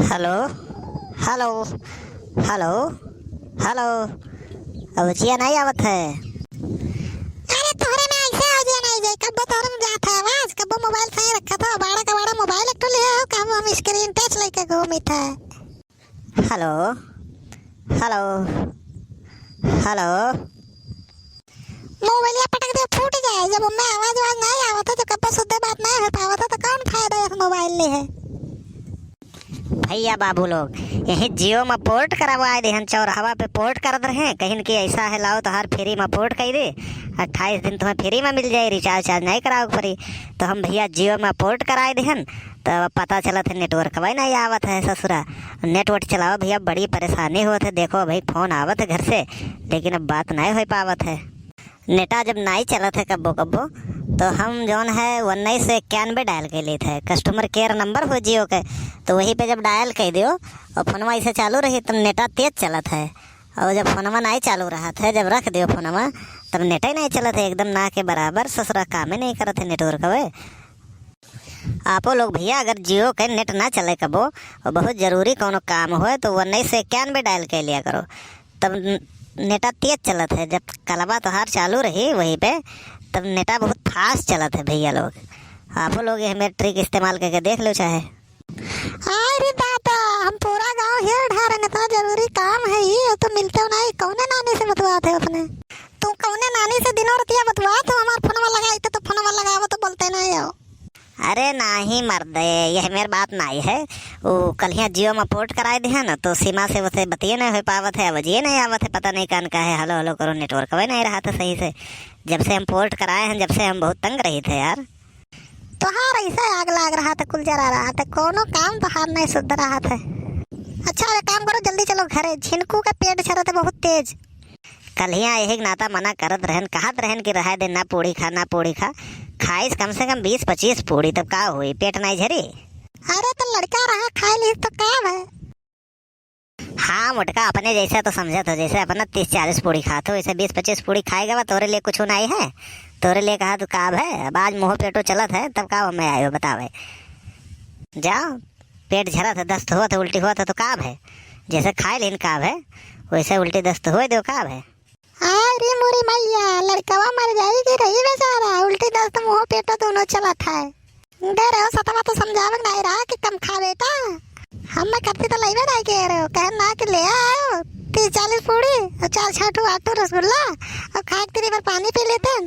Hello hello hello hello. अवजिया नहीं आवत है। अरे तोहरे में ऐसे हो जिया नहीं जाई कब तोहरे में जात है आवाज कब मोबाइल सही रखा था बड़ा का बड़ा मोबाइल एक तो ले आओ कब हम स्क्रीन टच लेके घूमी था। Hello hello hello. मोबाइल पटक दे फूट जाए जब मैं आवाज नहीं आवत तो कब शुद्ध बात नहीं हो पावत तो कौन फायदा इस मोबाइल ले है। भैया बाबू लोग यही जियो में पोर्ट करवाए दे चौराहा पे पोर्ट कर रहे कहीं कि ऐसा है लाओ तो हर फ्री में पोर्ट कर दे 28 दिन तुम्हें फ्री में मिल जाए रिचार्ज चार्ज नहीं कराओ पड़ी। तो हम भैया जियो में पोर्ट कराए देहन तो पता चला था नेटवर्क भाई नहीं आवत है ससुरा। नेटवर्क चलाओ भैया बड़ी परेशानी होत है। देखो भाई फोन आवत है घर से लेकिन अब बात नहीं हो पावत है। नेटा जब नहीं चलत है कब्बो कब्बो तो हम जौन है 1991 डायल के लिए थे कस्टमर केयर नंबर हो जियो के तो वहीं पे जब डायल कर दियो और फोनवा ऐसे चालू रही तब नेटा तेज चलत है। और जब फोनवा नहीं चालू रहा था जब रख दियो फोनवा तब नेटा ही नहीं चलत है एकदम ना के बराबर ससुरा काम ही नहीं करत है नेटवर्क वे। आपो लोग भैया अगर जियो के नेट ना चले कबो और बहुत ज़रूरी कोनो काम हो तो 1991 डायल कर लिया करो तब नेटा तेज चलत है। जब कलवा तोहार चालू रही वहीं पे तब नेटा बहुत फास्ट चलत है भैया लोग। आपो लोग ये मेरे ट्रिक इस्तेमाल करके देख लो चाहे। अरे दादा हम पूरा गांव हेर ढारे नेता जरूरी काम है ये तो मिलते हो नहीं कौने नानी से बतवाते हो अपने तू कौने नानी से दिनों रतिया बतवा तो हमार फोनवा लगाई तो फोनवा लगावो तो बोलते नहीं हो। अरे नहीं मर्दे यह मेरी बात नहीं है। वो कल यहाँ जियो में पोर्ट कराए थे ना तो सीमा से उसे बतिए नहीं हो पावत है अवजिए नहीं आवत है पता नहीं कान का है। हेलो हेलो करो नेटवर्क वही नहीं रहा था सही से जब से हम पोर्ट कराए हैं जब से हम बहुत तंग रही थे यार। तोहार ऐसा आग लाग रहा था कुल जरा रहा था कोनो काम तोहार नहीं सुध रहा था। अच्छा एक काम करो जल्दी चलो घरे झिनकू का पेट छरत है बहुत तेज। कल यहाँ यही नाता मना करत रहन कहत रहन कि रह दे ना पूड़ी खा खाइस कम से कम 20-25 पूड़ी तब का हुई पेट नहीं झरी। अरे तो लड़का रहा खाए ली तो काम है। हाँ मुटका अपने जैसा तो समझत हो जैसे अपना 30-40 पूड़ी खाते हो वैसे 20-25 पूड़ी खाएगा तोरे लिए कुछ नहीं है। तोरे लिए कहा तू काब है अब आज मुँह पेटो चलत है तब का मैं आयो बतावे जाओ पेट झरा था दस्त हुआ था उल्टी हुआ था तो काब है जैसे खाए लेन काब है वैसे उल्टी दस्त हुए दो काब है। अरे मोरी मैया लड़कवा मर जाएगी रही बेचारा उल्टी दस्त मुंह पेटो दोनों चला था। डर हो सतवा तो समझावे नहीं रहा कि कम खा बेटा हम मैं करती तो लेवे नहीं कह रहे हो कह ना कि ले आयो 30-40 पूड़ी और 4-6 आटू रसगुल्ला और खा के 3 बार पानी पी लेते।